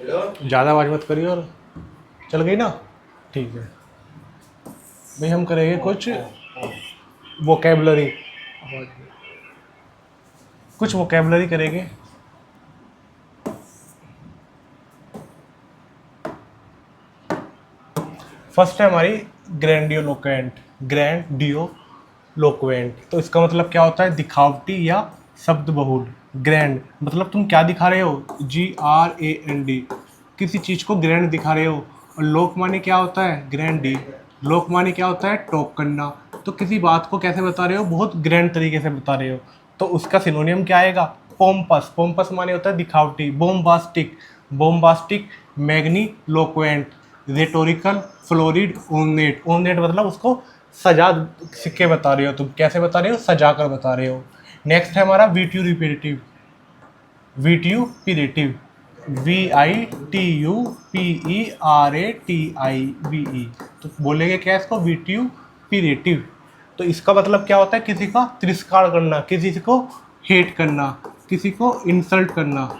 ज़्यादा आवाज़ मत करिए। और चल गई ना? ठीक है भाई, हम करेंगे कुछ वोकेबलरी, कुछ वोकेबलरी करेंगे। फर्स्ट है हमारी ग्रैंडियोलोक्वेंट। ग्रैंडियोलोक्वेंट तो इसका मतलब क्या होता है? दिखावटी या शब्द बहुल। ग्रैंड मतलब तुम क्या दिखा रहे हो? GRAND, किसी चीज़ को ग्रैंड दिखा रहे हो। और लोक माने क्या होता है? ग्रैंडी। लोक माने क्या होता है? टॉक करना। तो किसी बात को कैसे बता रहे हो? बहुत ग्रैंड तरीके से बता रहे हो। तो उसका सिनोनियम क्या आएगा? पोम्पस। पोम्पस माने होता है दिखावटी। बोम्बास्टिक। बोम्बास्टिक। मैग्नीलोक्वेंट। रेटोरिकल। फ्लोरिड। ओनेट। ओनेट मतलब उसको सजा के बता रहे हो तुम। कैसे बता रहे हो? सजा कर बता रहे हो। नेक्स्ट है हमारा विट्यूरिपेटिव। विट्यूपिरेटिव। VITUPERATIVE। तो बोलेंगे क्या इसको? विट्यूपिरेटिव। तो इसका मतलब क्या होता है? किसी का तिरस्कार करना, किसी को हेट करना, किसी को इंसल्ट करना।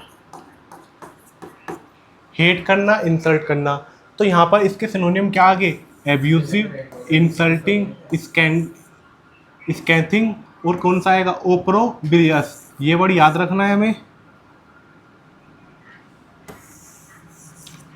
हेट करना, इंसल्ट करना। तो यहाँ पर इसके सिनोनियम क्या आ गए? एब्यूजिव, इंसल्टिंग, स्कैथिंग, और कौन सा आएगा? ओप्रोबियस। ये वर्ड याद रखना है हमें।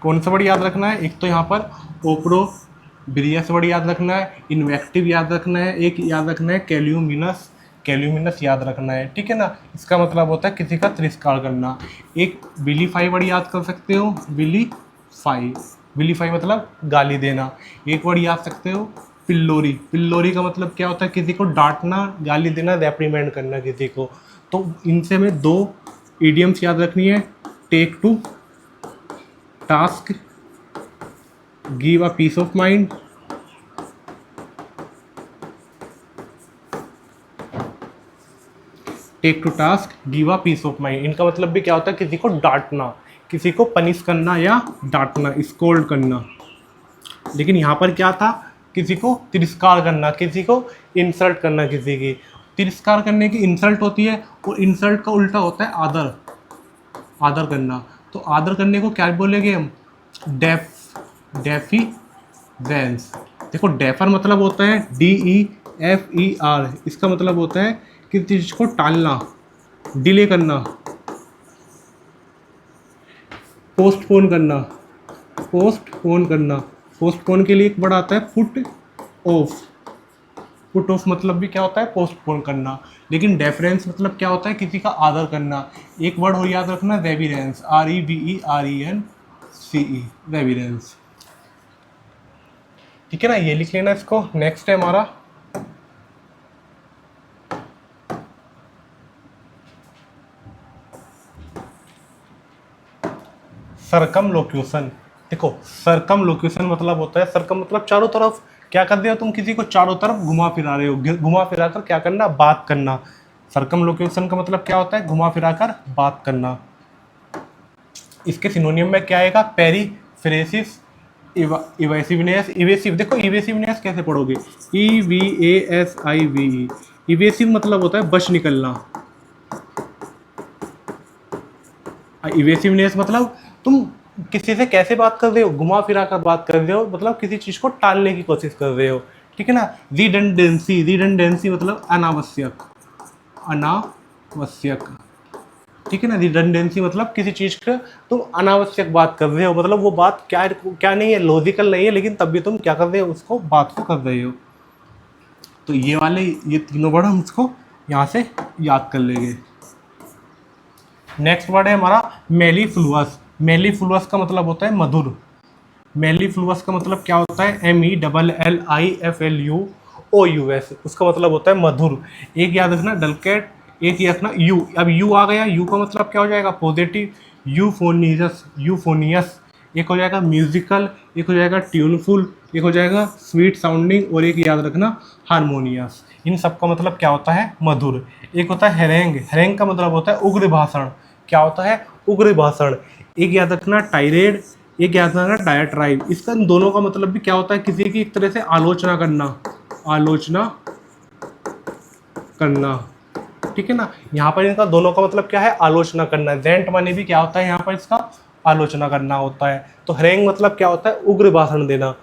कौन सा वर्ड याद रखना है? एक तो यहाँ पर ओप्रोबियस वर्ड याद रखना है, इन्वेक्टिव याद रखना है, एक याद रखना है कैल्यूमिनस। कैल्यूमिनस याद रखना है, ठीक है ना? इसका मतलब होता है किसी का तिरस्कार करना। एक विलीफाई वर्ड याद कर सकते हो। विलीफाई। विलीफाई मतलब गाली देना। एक वर्ड याद सकते हो, पिल्लोरी। पिल्लोरी का मतलब क्या होता है? किसी को डांटना, गाली देना, रेप्रीमेंड करना किसी को। तो इनसे हमें दो इडियम्स याद रखनी है। Take to task, give a piece of mind. Take to task, give a piece of mind. इनका मतलब भी क्या होता है? किसी को डांटना, किसी को पनिश करना या डांटना, स्कोल्ड करना। लेकिन यहाँ पर क्या था? किसी को तिरस्कार करना, किसी को इंसल्ट करना। किसी की तिरस्कार करने की इंसल्ट होती है, और इंसल्ट का उल्टा होता है आदर। आदर करना। तो आदर करने को क्या बोलेंगे हम? डेफ डेफिवेंस। देखो, डेफर मतलब होता है DEFER। इसका मतलब होता है किसी चीज को टालना, डिले करना, पोस्टपोन करना। पोस्टपोन करना। पोस्टपोन के लिए एक वर्ड आता है पुट ऑफ। पुट ऑफ मतलब भी क्या होता है? पोस्टपोन करना। लेकिन डेफरेंस मतलब क्या होता है? किसी का आदर करना। एक वर्ड और याद रखना, रेविरेंस। REVERENCE। रेविरेंस, ठीक है ना? ये लिख लेना इसको। नेक्स्ट है हमारा सरकम लोक्यूशन। देखो, सरकम लोक्यूशन मतलब होता है, सरकम मतलब चारों तरफ। क्या कर रहे हो तुम? किसी को चारों तरफ घुमा फिरा रहे हो। घुमा फिरा कर क्या करना? बात करना। सरकम लोक्यूशन का मतलब क्या होता है? घुमा फिरा कर बात करना। इसके सिनोनियम में क्या आएगा? पेरीफ्रेसिस, इवेसिवनेस। इवेसिव, देखो इवेसिवनेस कैसे पढ़ोगे? EVASIVE। इवेसिव मतलब होता है बच निकलना। इवेसिवनेस मतलब तुम किसी से कैसे बात कर रहे हो? घुमा फिरा कर बात कर रहे हो, मतलब किसी चीज को टालने की कोशिश कर रहे हो, ठीक है ना? रिडंडेंसी। रिडंडेंसी मतलब अनावश्यक। अनावश्यक, ठीक है ना? रिडंडेंसी मतलब किसी चीज का तुम अनावश्यक बात कर रहे हो, मतलब वो बात क्या क्या नहीं है, लॉजिकल नहीं है, लेकिन तब भी तुम क्या कर रहे हो? उसको बात को कर रहे हो। तो ये तीनों वर्ड हम इसको यहाँ से याद कर लेंगे। नेक्स्ट वर्ड है हमारा मेलीफ्लुअस। मेलीफ्लुअस का मतलब होता है मधुर। मेलीफ्लुअस का मतलब क्या होता है? MELLIFLUOUS। उसका मतलब होता है मधुर। एक याद रखना डलकेट, एक याद रखना यू। अब यू आ गया, यू का मतलब क्या हो जाएगा? पॉजिटिव। यूफोनियस। यूफोनियस। एक हो जाएगा म्यूजिकल, एक हो जाएगा ट्यूनफुल, एक हो जाएगा स्वीट साउंडिंग, और एक याद रखना हारमोनियस। इन सब का मतलब क्या होता है? मधुर। एक होता है हेरेंग। हेरेंग का मतलब होता है उग्र भाषण। क्या होता है? उग्र भाषण। एक याद रखना टाइरेड, एक याद रखना डायट्राइब। इसका इन दोनों का मतलब भी क्या होता है? किसी की एक तरह से आलोचना करना। आलोचना करना, ठीक है ना? यहाँ पर इनका दोनों का मतलब क्या है? आलोचना करना। जेंट माने भी क्या होता है यहाँ पर इसका? आलोचना करना होता है। तो हैरेंग मतलब क्या होता है, उग्र भाषण देना।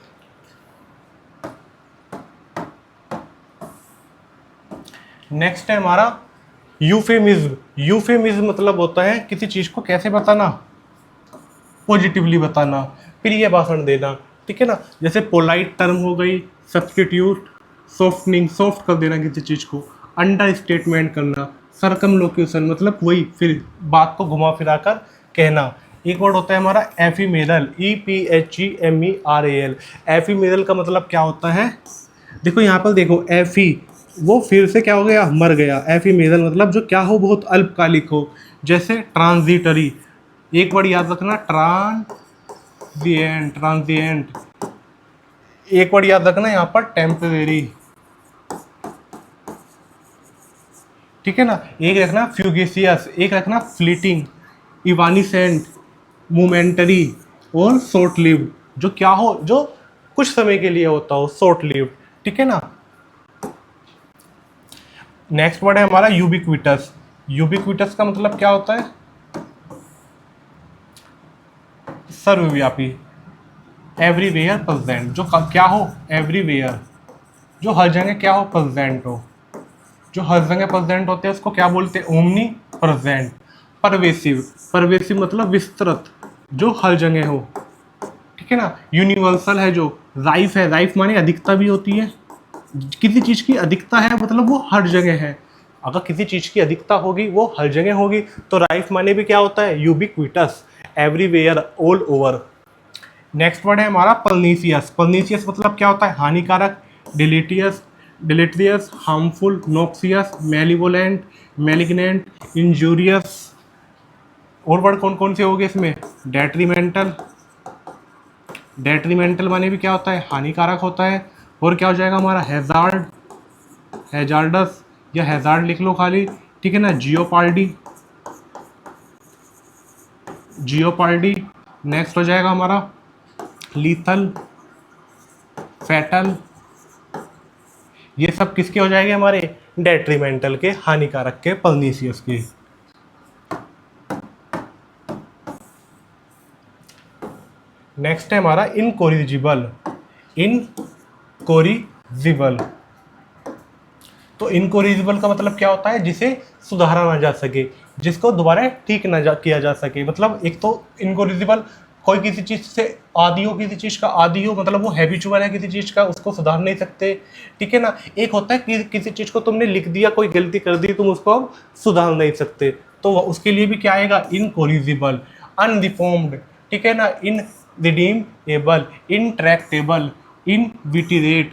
नेक्स्ट है हमारा यूफेमिज्म। यूफेमिज्म मतलब होता है किसी चीज को कैसे बताना, पॉजिटिवली बताना, प्रिय भाषण देना, ठीक है ना। जैसे पोलाइट टर्म हो गई, सब्स्टिट्यूट, सॉफ्टनिंग, सॉफ्ट कर देना किसी चीज को, अंडर स्टेटमेंट करना, सरकमलोक्यूशन मतलब वही फिर बात को घुमा फिरा कर कहना। एक वर्ड होता है हमारा एफीमेरल, EPHEMERAL। एफीमेरल का मतलब क्या होता है, देखो यहाँ पर देखो, एफी वो फिर से क्या हो गया, मर गया। एफीमेरल मतलब जो क्या हो, बहुत अल्पकालिक हो। जैसे ट्रांजिटरी, एक वर्ड याद रखना, ट्रांजिएंट, ट्रांजिएंट। एक वर्ड याद रखना यहाँ पर, टेम्परेरी, ठीक है ना। एक रखना फ्यूगेसियस, एक रखना फ्लीटिंग, इवानिसेंट, मोमेंटरी और शॉर्ट लिव्ड। जो क्या हो, जो कुछ समय के लिए होता हो, शॉर्ट लिव्ड, ठीक है ना। नेक्स्ट वर्ड है हमारा यूबिक्विटस। यूबिक्विटस का मतलब क्या होता है, सर्वव्यापी, एवरीवेयर प्रेजेंट। जो क्या हो, एवरीवेयर, जो हर जगह क्या हो, प्रेजेंट हो। जो हर जगह प्रेजेंट होते हैं उसको क्या बोलते हैं, ओमनी प्रेजेंट। परवेसिव, परवेसिव मतलब विस्तृत, जो हर जगह हो, ठीक है ना। यूनिवर्सल है, जो राइफ है, राइफ माने अधिकता भी होती है। किसी चीज की अधिकता है मतलब वो हर जगह है। अगर किसी चीज की अधिकता होगी वो हर जगह होगी, तो राइफ माने भी क्या होता है, ubiquitous, everywhere, all over. Next word है हमारा पर्नीसियस। पर्नीसियस मतलब क्या होता है, हानिकारक, डिलीटियस, डिलीटियस, हार्मफुल, नॉक्सियस, मेलिवोलेंट, मेलिग्नेंट, इंजूरियस। और वर्ड कौन कौन से हो गए इसमें, डेट्रीमेंटल, डेट्रीमेंटल माने भी क्या होता है, हानिकारक होता है। और क्या हो जाएगा हमारा, हैजार्ड, हैजार्डस या हैजार्ड लिख लो खाली, ठीक है ना। Jeopardy, jeopardy. नेक्स्ट हो जाएगा हमारा लीथल, फैटल। ये सब किसके हो जाएंगे हमारे, डेट्रीमेंटल के, हानिकारक के, पर्नीसियस के। नेक्स्ट है हमारा इनकोरिजिबल। इनकोरिजिबल, तो इनकोरिजिबल का मतलब क्या होता है, जिसे सुधारा ना जा सके, जिसको दोबारा ठीक ना किया जा सके। मतलब एक तो इनकोरिजिबल, कोई किसी चीज से आदी हो, किसी चीज का आदी हो, मतलब वो हैबिचुअल है किसी चीज का, उसको सुधार नहीं सकते, ठीक है ना। एक होता है कि किसी चीज को तुमने लिख दिया, कोई गलती कर दी, तुम उसको अब सुधार नहीं सकते, तो उसके लिए भी क्या आएगा, इनकोरिजिबल। अनरिफॉर्म्ड, ठीक है ना, इनरिडीमेबल, इनट्रैक्टेबल, इनविटिरेट,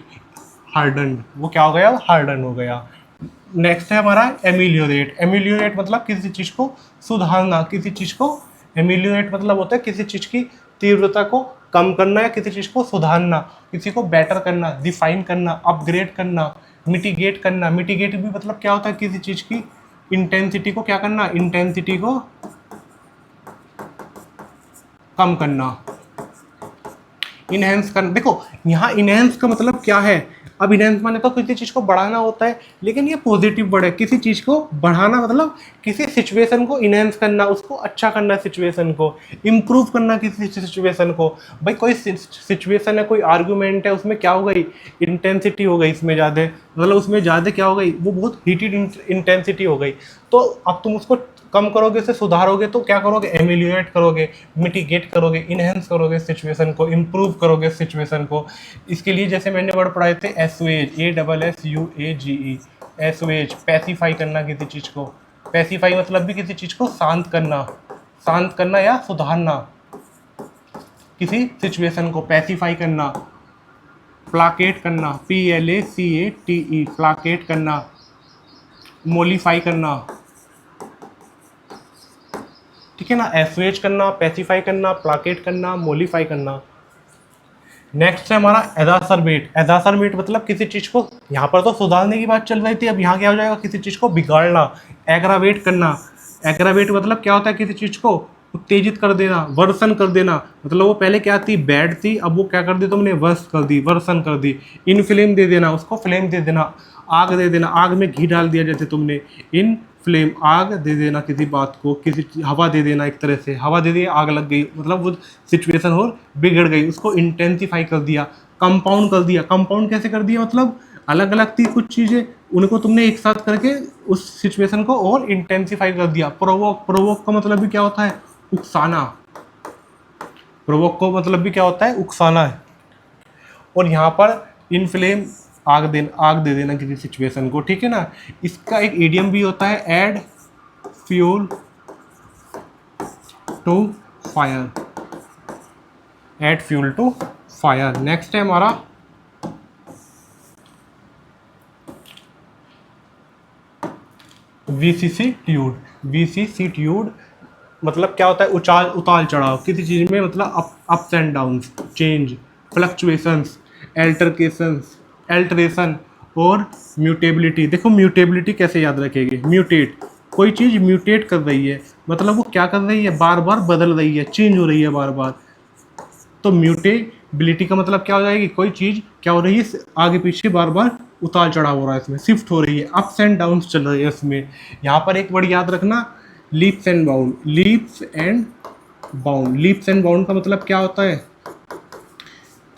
हार्डन, वो क्या हो गया, हार्डन हो गया। नेक्स्ट है हमारा एमिलियोरेट। एमिलियोरेट मतलब किसी चीज को सुधारना, किसी चीज को, एमिलियोरेट मतलब होता है किसी चीज की तीव्रता को कम करना या किसी चीज को सुधारना, किसी को बेटर करना, डिफाइन करना, अपग्रेड करना, मिटिगेट करना। मिटिगेट भी मतलब क्या होता है, किसी चीज की इंटेंसिटी को क्या करना, इंटेंसिटी को कम करना, इनहेंस करना। देखो यहाँ इनहेंस का मतलब क्या है, अब इनहेंस माने तो किसी चीज को बढ़ाना होता है, लेकिन ये पॉजिटिव वर्ड है। किसी चीज को बढ़ाना मतलब किसी सिचुएशन को इनहेंस करना, उसको अच्छा करना, सिचुएशन को इम्प्रूव करना, किसी सिचुएशन को। भाई कोई सिचुएशन है, कोई आर्गुमेंट है, उसमें क्या हो गई, इंटेंसिटी हो गई इसमें ज़्यादा, मतलब उसमें ज़्यादा क्या हो गई, वो बहुत हीटेड इंटेंसिटी हो गई। तो अब तुम उसको कम करोगे, उसे सुधारोगे, तो क्या करोगे, एमिलियोरेट करोगे, मिटिगेट करोगे, इनहेंस करोगे सिचुएशन को, इम्प्रूव करोगे सिचुएशन को। इसके लिए जैसे मैंने वर्ड पढ़ाए थे, एसुएज, ASSUAGE, एसुएज, पैसिफाई करना किसी चीज़ को। पैसिफाई मतलब भी किसी चीज़ को शांत करना, शांत करना या सुधारना, किसी सिचुएशन को पैसिफाई करना। प्लाकेट करना, PLACATE, प्लाकेट करना, मोलिफाई करना, ठीक है ना। एसुएज करना, पैसिफाई करना, प्लाकेट करना, मोलिफाई करना। नेक्स्ट है हमारा एदासरबेट। एदासरबेट मतलब किसी चीज को, यहाँ पर तो सुधारने की बात चल रही थी, अब यहाँ क्या हो जाएगा, किसी चीज को बिगाड़ना, एग्रावेट करना। एग्रावेट मतलब क्या होता है, किसी चीज को उत्तेजित कर देना, वर्सन कर देना। मतलब वो पहले क्या थी, बैड थी, अब वो क्या कर दी तुमने, वर्स कर दी, वर्सन कर दी। इनफ्लेम दे देना, उसको फ्लेम दे देना, आग दे देना, आग में घी डाल दिया जैसे तुमने, इन फ्लेम, आग दे देना किसी बात को, किसी हवा दे देना, एक तरह से हवा दे दी आग लग गई, मतलब वो सिचुएशन और बिगड़ गई, उसको इंटेंसिफाई कर दिया, कंपाउंड कर दिया। कंपाउंड कैसे कर दिया, मतलब अलग अलग थी कुछ चीज़ें, उनको तुमने एक साथ करके उस सिचुएशन को और इंटेंसिफाई कर दिया। प्रोवोक, प्रोवोक का मतलब भी क्या होता है, उकसाना। प्रोवोक को मतलब भी क्या होता है, उकसाना है। और यहाँ पर इनफ्लेम, आग दे देना किसी सिचुएशन को, ठीक है ना। इसका एक इडियम भी होता है, add fuel to fire, add fuel to fire. Next है हमारा विसिसिट्यूड। विसिसिट्यूड मतलब क्या होता है, उतार चढ़ाव किसी चीज़ में, मतलब ups and downs, change, fluctuations, altercations, alteration और म्यूटेबिलिटी। देखो म्यूटेबिलिटी कैसे याद रखेंगे, म्यूटेट, कोई चीज़ म्यूटेट कर रही है, मतलब वो क्या कर रही है, बार बार बदल रही है, चेंज हो रही है बार बार। तो म्यूटेबिलिटी का मतलब क्या हो जाएगी, कोई चीज़ क्या हो रही है, आगे पीछे बार बार उतार चढ़ाव हो रहा है, इसमें शिफ्ट हो रही है, अप्स एंड डाउन्स चल रही है इसमें। यहाँ पर एक वर्ड याद रखना, leaps and bound. Leaps and bound, leaps and bound का मतलब क्या होता है,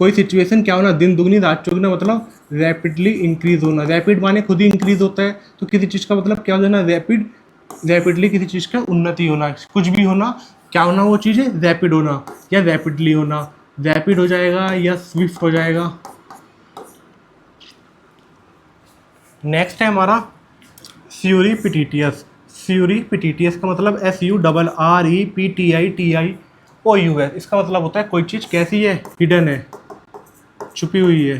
कोई सिचुएशन क्या होना, दिन दुगनी रात चौगुना, मतलब रैपिडली इंक्रीज होना। रैपिड माने खुद ही इंक्रीज होता है, तो किसी चीज़ का मतलब क्या हो जाना, रैपिड, रैपिडली किसी चीज़ का उन्नति होना, कुछ भी होना, क्या होना, वो चीज़ है रैपिड होना या रैपिडली होना। रैपिड हो जाएगा या स्विफ्ट हो जाएगा। नेक्स्ट है हमारा स्यूरीपिटिटियस। स्यूरीपिटिटियस का मतलब SURREPTITIOUS। इसका मतलब होता है कोई चीज़ कैसी है, हिडन है, छुपी हुई है,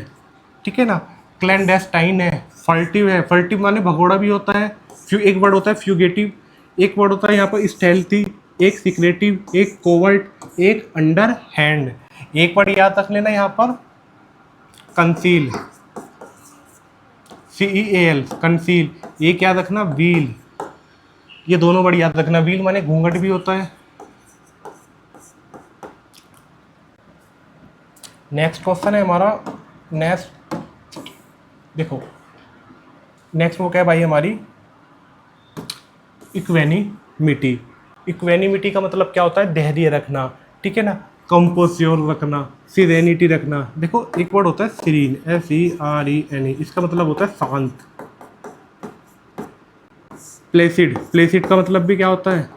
ठीक है ना। क्लैंडेस्टाइन है, फर्टिव है, फर्टिव माने भगोड़ा भी होता है। एक वर्ड होता है फ्यूगेटिव, एक वर्ड होता है यहाँ पर स्टेल्थी, एक सीक्रेटिव, एक कोवर्ट, एक अंडर हैंड। एक वर्ड याद रख लेना यहाँ पर, कंसील, CEAL, कंसील। एक याद रखना, व्हील, ये दोनों वर्ड याद रखना। व्हील माने घूंघट भी होता है। नेक्स्ट क्वेश्चन है हमारा, नेक्स्ट देखो, नेक्स्ट वो क्या है भाई हमारी, इक्वेनिमिटी। इक्वेनिमिटी का मतलब क्या होता है, धैर्य रखना, ठीक है ना, कंपोज्योर रखना, सीरेनिटी रखना। देखो एक वर्ड होता है सीरीन, SERENE, इसका मतलब होता है शांत। प्लेसिड, प्लेसिड का मतलब भी क्या होता है,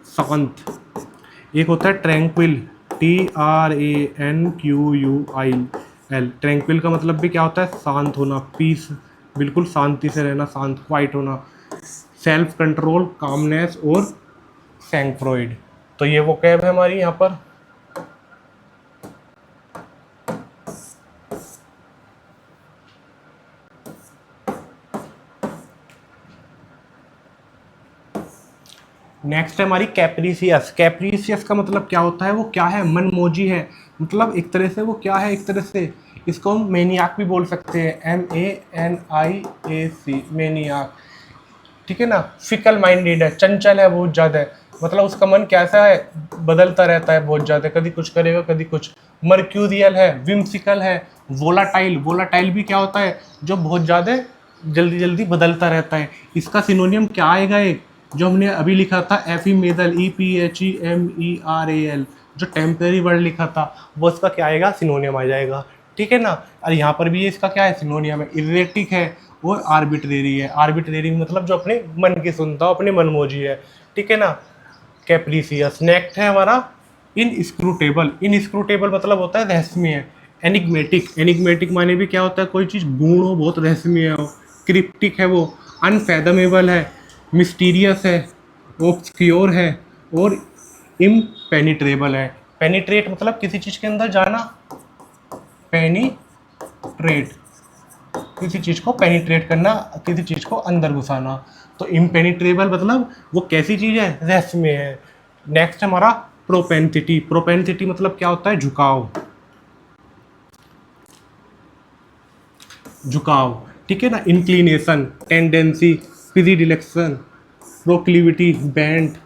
शांत। एक होता है ट्रैंक्विल, TRANQUIL, ट्रैंक्विल का मतलब भी क्या होता है, शांत होना, पीस, बिल्कुल शांति से रहना, शांत, क्वाइट होना। सेल्फ कंट्रोल, कामनेस और सैंक्फ्रॉइड। तो ये वो कैब है हमारी यहाँ पर। नेक्स्ट है हमारी कैप्रीसियस। कैप्रीसियस का मतलब क्या होता है, वो क्या है, मनमोजी है, मतलब एक तरह से वो क्या है, एक तरह से इसको हम मैनियाक भी बोल सकते हैं, MANIAC, मैनियाक, ठीक है ना। फिकल माइंडेड है, चंचल है बहुत ज़्यादा, मतलब उसका मन कैसा है, बदलता रहता है बहुत ज़्यादा, कभी कुछ करेगा कभी कुछ। मर्क्यूरियल है, विम्सिकल है, वोलाटाइल। वोलाटाइल भी क्या होता है, जो बहुत ज़्यादा जल्दी जल्दी बदलता रहता है। इसका सिनोनियम क्या आएगा, एक जो हमने अभी लिखा था, एफीमेरल, EPHEMERAL, जो टेम्परेरी वर्ड लिखा था, वो इसका क्या आएगा, सिनोनियम आ जाएगा, ठीक है ना। और यहाँ पर भी इसका क्या है, सिनोनियम है। इरेटिक है और आर्बिट्रेरी है। आर्बिट्रेरी मतलब जो अपने मन की सुनता हो, अपने मनमोजी है, ठीक है ना। कैप्रीसियस। नेक्स्ट है हमारा इनस्क्रूटेबल। इनस्क्रूटेबल मतलब होता है रहस्यमय। एनिग्मेटिक, एनिग्मेटिक माने भी क्या होता है, कोई चीज़ गूढ़ हो, बहुत रहस्यमय हो। क्रिप्टिक है वो, अनफैदमेबल है, मिस्टीरियस है, ऑब्सक्योर है और इम्पेनिट्रेबल है। पेनिट्रेट मतलब किसी चीज़ के अंदर जाना, पेनिट्रेट, किसी चीज़ को पेनिट्रेट करना, किसी चीज़ को अंदर घुसाना। तो इम्पेनिट्रेबल मतलब वो कैसी चीज़ है, रहस्यमय है। नेक्स्ट हमारा प्रोपेंसिटी। प्रोपेंसिटी मतलब क्या होता है, झुकाव, झुकाव, ठीक है ना। इंक्लिनेशन, टेंडेंसी, प्रीडिलेक्शन, प्रोक्लिविटी, बेंट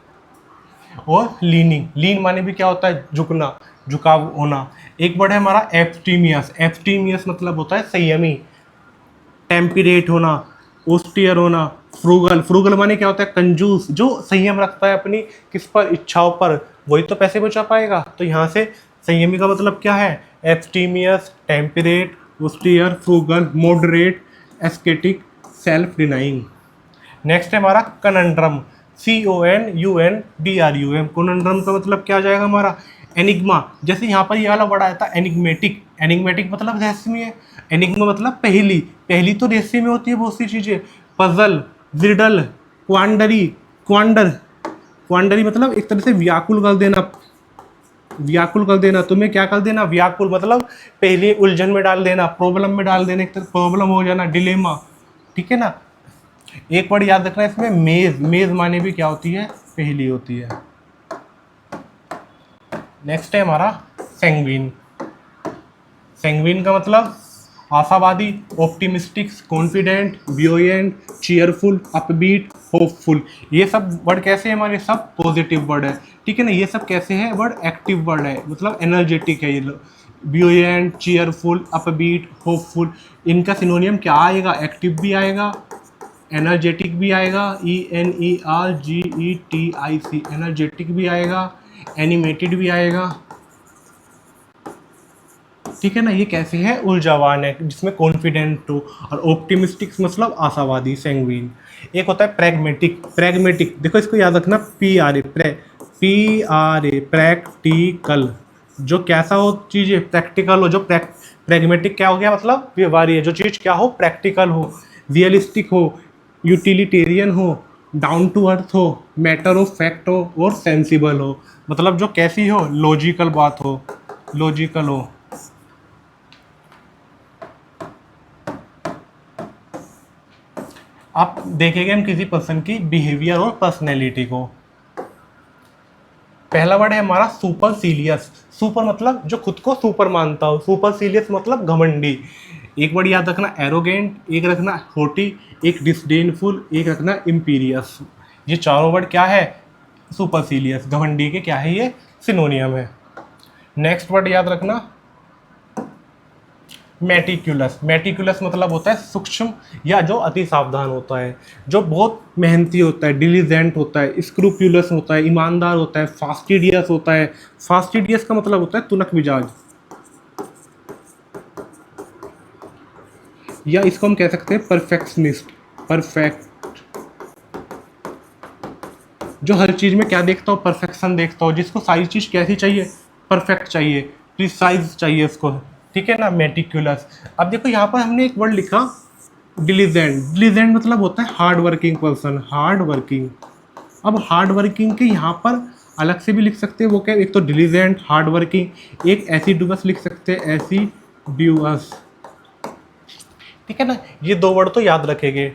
और लीनिंग। लीन माने भी क्या होता है, झुकना, झुकाव होना। एक वर्ड है हमारा एब्स्टीमियस। एब्स्टीमियस मतलब होता है संयमी, टेम्परेट होना, ओस्टियर होना, फ्रूगल, फ्रूगल माने क्या होता है? कंजूस, जो संयम रखता है अपनी किस पर? इच्छाओं पर, वही तो पैसे बचा पाएगा। तो यहाँ से संयमी का मतलब क्या है? Abstemious, temperate, austere, frugal, moderate, ascetic, self denying. Next है हमारा कनंड्रम, CONUNDRUM। कनंड्रम का मतलब क्या आ जाएगा हमारा? एनिग्मा। जैसे यहाँ पर ये वाला वर्ड आया था एनिग्मेटिक, एनिग्मेटिक मतलब रहस्यमय, एनिग्मा मतलब पहेली, पहेली तो रहस्य में होती है बहुत सी चीजें। पजल, रिडल, क्वांडरी, क्वांडर, क्वांडरी मतलब एक तरह से व्याकुल कर देना, व्याकुल कर देना, तुम्हें क्या कर देना? व्याकुल मतलब पहले उलझन में डाल देना, प्रॉब्लम में डाल देना, एक तरह प्रॉब्लम हो जाना, डिलेमा। ठीक है ना। एक वर्ड याद रखना इसमें, मेज, मेज माने भी क्या होती है? पहेली होती है। नेक्स्ट है हमारा सेंग्विन। सेंग्विन का मतलब आशावादी, optimistic, confident, buoyant, cheerful, upbeat, hopeful. ये सब वर्ड कैसे हैं हमारे? सब पॉजिटिव वर्ड है। ठीक है ना। ये सब कैसे हैं वर्ड? एक्टिव वर्ड है, मतलब एनर्जेटिक है ये लोग। ब्यूएंट, चीयरफुल, अपबीट, होपफुल, इनका सिनोनियम क्या आएगा? एक्टिव भी आएगा, एनर्जेटिक भी आएगा, ENERGETIC, एनर्जेटिक भी आएगा, एनिमेटेड भी आएगा। ठीक है ना। ये कैसे है? ऊर्जावान है, जिसमें कॉन्फिडेंट हो। और ऑप्टिमिस्टिक मतलब आशावादी, सैंग्विन। एक होता है प्रैग्मेटिक, प्रैग्मेटिक देखो इसको याद रखना, PRA, प्रैक्टिकल, जो कैसा हो चीज़ प्रैक्टिकल हो। जो प्रैग्मेटिक क्या हो गया? मतलब व्यवहारिक, जो चीज़ क्या हो? प्रैक्टिकल हो, रियलिस्टिक हो, यूटिलिटेरियन हो, डाउन टू अर्थ हो, मैटर ऑफ फैक्ट हो, और सेंसिबल हो। मतलब जो कैसी हो? लॉजिकल बात हो, लॉजिकल हो। आप देखेंगे हम किसी पर्सन की बिहेवियर और पर्सनैलिटी को। पहला वर्ड है हमारा सुपरसीलियस। सुपर मतलब जो खुद को सुपर मानता हो, सुपरसीलियस मतलब घमंडी। एक वर्ड याद रखना एरोगेंट, एक रखना हॉटी, एक डिसडेनफुल, एक रखना इम्पीरियस। ये चारों वर्ड क्या है? सुपरसीलियस, घमंडी के क्या है? ये सिनोनियम है। नेक्स्ट वर्ड याद रखना मेटिकुलस। मेटिकुलस मतलब होता है सूक्ष्म या जो अति सावधान होता है, जो बहुत मेहनती होता है, डिलीजेंट होता है, स्क्रूप्यूलस होता है, ईमानदार होता है, फास्टिडियस होता है। फास्टिडियस का मतलब होता है तुनक मिजाज, या इसको हम कह सकते हैं परफेक्शनिस्ट। परफेक्ट, जो हर चीज़ में क्या देखता हो? परफेक्शन देखता हो, जिसको सारी चीज़ कैसी चाहिए? परफेक्ट चाहिए, प्रिसाइज चाहिए उसको। ठीक है ना। मेटिकुलस। अब देखो यहाँ पर हमने एक वर्ड लिखा डिलीजेंट। डिलीजेंट मतलब होता है hard working person, hard working. अब हार्ड वर्किंग के यहाँ पर अलग से भी लिख सकते हैं, वो क्या? एक तो डिलीजेंट, हार्ड वर्किंग, एक एसिडुअस लिख सकते हैं, एसिड्यूअस। ठीक है ना। ये दो वर्ड तो याद रखेंगे।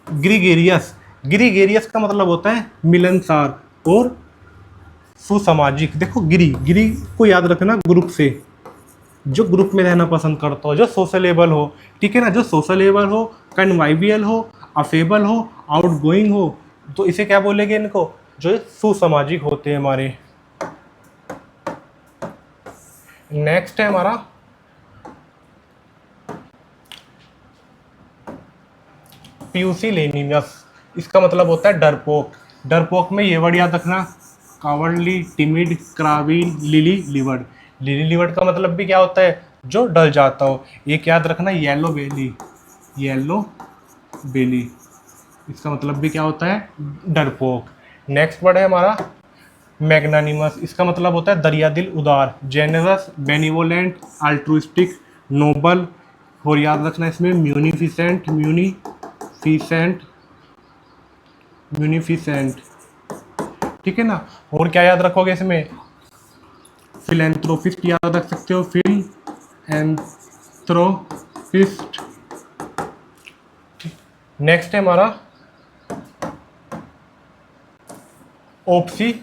ग्रीगेरियस, ग्रीगेरियस का मतलब होता है मिलनसार और सुसामाजिक। देखो गिरी, गिरी को याद रखना ग्रुप से, जो ग्रुप में रहना पसंद करता हो, जो सोशलेबल हो। ठीक है ना। जो सोशलेबल हो, कन्वाइवियल हो, अफेबल हो, आउटगोइंग हो, तो इसे क्या बोलेंगे इनको? जो सुसामाजिक होते हैं हमारे। नेक्स्ट है हमारा प्यूसिलेनियस। इसका मतलब होता है डरपोक। डरपोक में ये वर्ड याद रखना, कावर्डली, टिमिड, क्राविल, लिली लिवर्ड। लिली लिवर्ड का मतलब भी क्या होता है? जो डर जाता हो। एक याद रखना येलो बेली, येलो बेली, इसका मतलब भी क्या होता है? डरपोक। नेक्स्ट वर्ड है हमारा मैग्नानिमस। इसका मतलब होता है दरिया दिल, उदार, जेनरस, बेनिवोलेंट, अल्ट्रुइस्टिक, नोबल। और याद रखना इसमें म्यूनिफिसेंट, म्यूनिफिसेंट, म्यूनिफिसेंट। ठीक है ना। और क्या याद रखोगे इसमें? फिलेंथ्रोपिस्ट याद रख सकते हो, फिलएंथ्रोपिस्ट। नेक्स्ट है हमारा ओप्सी,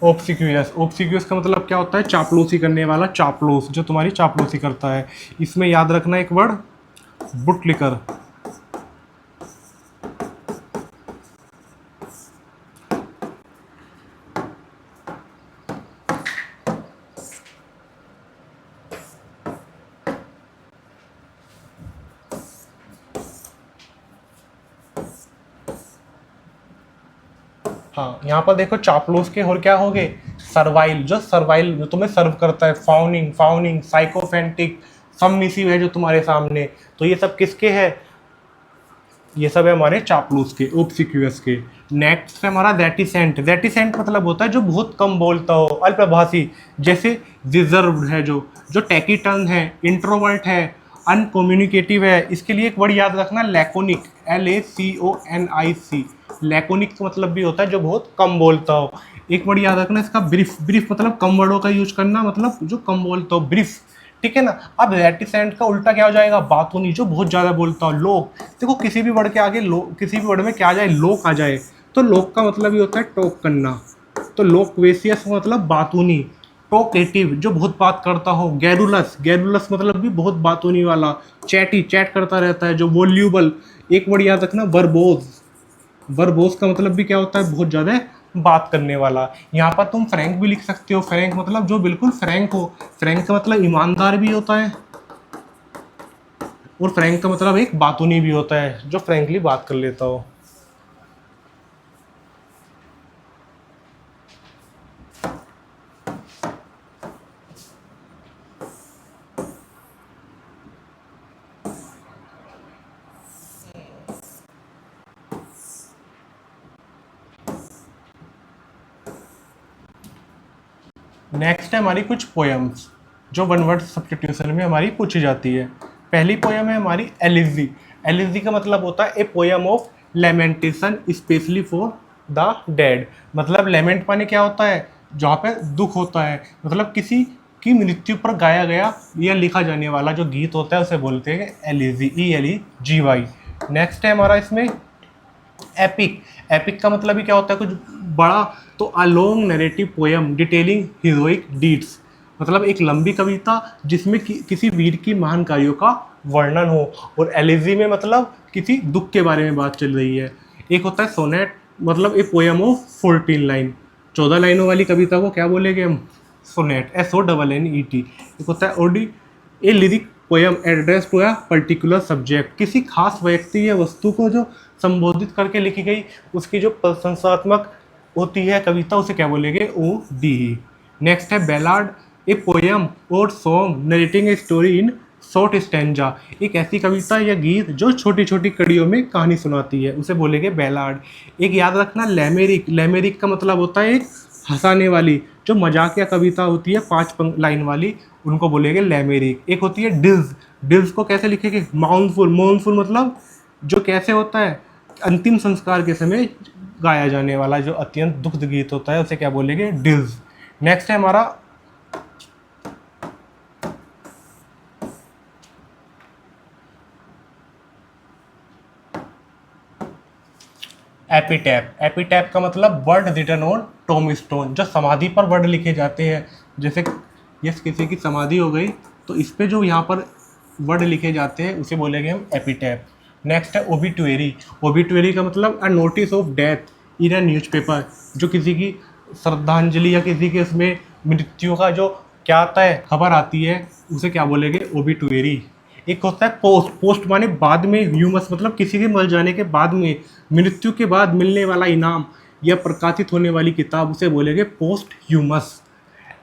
ऑब्सिक्यूअस। ऑब्सिक्यूअस का मतलब क्या होता है? चापलूसी करने वाला, चापलूस, जो तुम्हारी चापलूसी करता है। इसमें याद रखना एक वर्ड बुटलिकर। हाँ, यहाँ पर देखो चापलूस के और क्या हो गए, सर्वाइल, जो सर्वाइल जो तुम्हें सर्व करता है, फाउनिंग, फाउनिंग, साइकोफेंटिक, सबमिसिव है जो तुम्हारे सामने, तो ये सब किसके है, ये सब है हमारे चापलूस के, ओब्सिक्यूअस के। नेक्स्ट है हमारा रेटिसेंट। रेटिसेंट मतलब होता है जो बहुत कम बोलता हो, अल्पभाषी, जैसे रिजर्व्ड है, जो जो टैकीटर्न है, इंट्रोवर्ट है, अनकम्युनिकेटिव है। इसके लिए एक वर्ड याद रखना, लैकोनिक, LACONIC। लैकोनिक का मतलब भी होता है जो बहुत कम बोलता हो। एक वर्ड याद रखना इसका, ब्रीफ। ब्रीफ मतलब कम वर्डों का यूज करना, मतलब जो कम बोलता हो, ब्रीफ। ठीक है ना। अब रेटिसेंट का उल्टा क्या हो जाएगा, बातूनी, जो बहुत ज्यादा बोलता हो, लोग। देखो किसी भी वर्ड के आगे लोग, किसी भी वर्ड में क्या आ जाए, लोक आ जाए, तो लोक का मतलब ही होता है टॉक करना। तो लोकवेशियस मतलब बातूनी। टॉकेटिव जो बहुत बात करता हो। गैरुलस, गैरुलस मतलब भी बहुत बातूनी वाला। चैटी, चैट करता रहता है, जो वोल्यूबल। एक वर्ड याद रखना, वर्बोज। वर्बोस का मतलब भी क्या होता है, बहुत ज़्यादा बात करने वाला। यहाँ पर तुम फ्रैंक भी लिख सकते हो। फ्रैंक मतलब जो बिल्कुल फ्रैंक हो। फ्रैंक का मतलब ईमानदार भी होता है, और फ्रैंक का मतलब एक बातूनी भी होता है, जो फ्रैंकली बात कर लेता हो। नेक्स्ट है हमारी कुछ पोएम्स, जो वन वर्ड सब्स्टिट्यूशन में हमारी पूछी जाती है। पहली पोएम है हमारी एलिजी। एलिजी का मतलब होता है a poem of lamentation specially for the dead. मतलब लेमेंट माने क्या होता है, जहाँ पे दुख होता है, मतलब किसी की मृत्यु पर गाया गया या लिखा जाने वाला जो गीत होता है उसे बोलते हैं एलिजी, ELEGY। नेक्स्ट है हमारा इसमें एपिक। एपिक का मतलब ही क्या होता है, कुछ बड़ा। तो a long narrative poem detailing heroic deeds, मतलब एक लंबी कविता जिसमें किसी वीर की महान कार्यों का वर्णन हो। और एलिजी में मतलब किसी दुख के बारे में बात चल रही है। एक होता है सोनेट, मतलब ए पोएम ऑफ 14 लाइन। 14 लाइनों वाली कविता को क्या बोलेंगे हम, सोनेट, SONNET। एक होता है ode, a lyric poem address to a particular subject, किसी खास व्यक्ति या वस्तु को जो संबोधित करके लिखी गई, उसकी जो प्रशंसात्मक होती है कविता, उसे क्या बोलेंगे, ODE। नेक्स्ट है बैलाड, ए पोयम और song narrating a story in short stanza, एक ऐसी कविता या गीत जो छोटी छोटी कड़ियों में कहानी सुनाती है, उसे बोलेंगे बैलाड। एक याद रखना लैमेरिक। लैमेरिक का मतलब होता है एक हंसाने वाली, जो मजाकिया कविता होती है 5 लाइन वाली, उनको बोलेंगे लैमेरिक। एक होती है डिल्स। डिल्स को कैसे लिखेंगे, माउनफुल। माउनफुल मतलब जो कैसे होता है, अंतिम संस्कार के समय गाया जाने वाला जो अत्यंत दुखद गीत होता है, उसे क्या बोलेंगे, डिल्स। नेक्स्ट है हमारा एपिटैप। एपिटैप का मतलब word written on tombstone, जो समाधि पर वर्ड लिखे जाते हैं। जैसे यस किसी की समाधि हो गई, तो इस पे जो यहाँ पर वर्ड लिखे जाते हैं उसे बोलेंगे हम एपिटैप। नेक्स्ट है ओबिटुएरी। ओबिटुएरी का मतलब a notice of death in a newspaper, जो किसी की श्रद्धांजलि या किसी के उसमें मृत्यु का जो क्या आता है, खबर आती है, उसे क्या बोलेंगे, ओबिटुएरी। एक होता है पोस्ट। पोस्ट माने बाद में, ह्यूमस मतलब किसी के मर जाने के बाद में, मृत्यु के बाद मिलने वाला इनाम या प्रकाशित होने वाली किताब, उसे बोलेंगे post humus.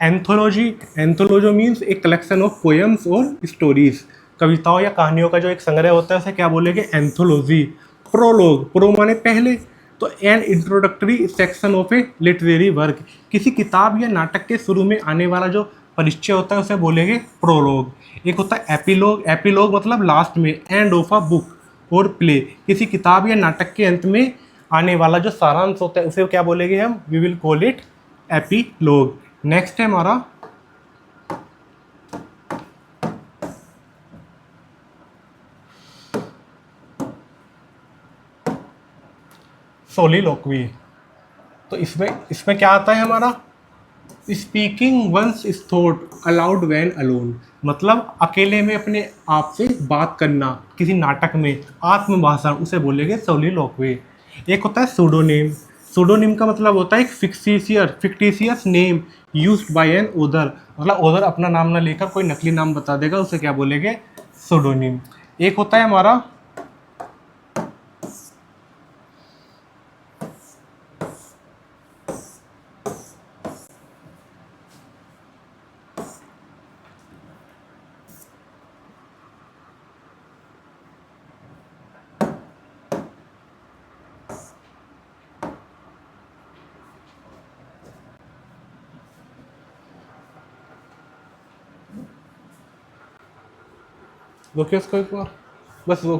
Anthology. Anthology means एक कलेक्शन ऑफ पोएम्स और स्टोरीज, कविताओं या कहानियों का जो एक संग्रह होता है, उसे क्या बोलेंगे, एंथोलॉजी। प्रोलोग। प्रो माने पहले, तो N introductory section of A literary work, किसी किताब या नाटक के शुरू में आने वाला जो परिचय होता है, उसे बोलेंगे प्रोलोग। एक होता है एपिलोग। एपिलोग मतलब लास्ट में, एंड ऑफ अ बुक और प्ले, किसी किताब या नाटक के अंत में आने वाला जो सारांश होता है, उसे क्या बोलेंगे हम, we will call it epilogue. Next है हमारा सोलिलोक्वी। तो इसमें इसमें क्या आता है हमारा, speaking one's is thought aloud when alone, मतलब अकेले में अपने आप से बात करना, किसी नाटक में आत्मभाषण, उसे बोलेंगे सोलिलोक्वी। एक होता है सूडोनिम। सूडोनिम का मतलब होता है एक fictitious name used by another, मतलब ओदर अपना नाम ना लेकर कोई नकली नाम बता देगा, उसे क्या बोलेंगे, सूडोनिम। एक होता है हमारा रोकिए उसको एक बार, बस रोक।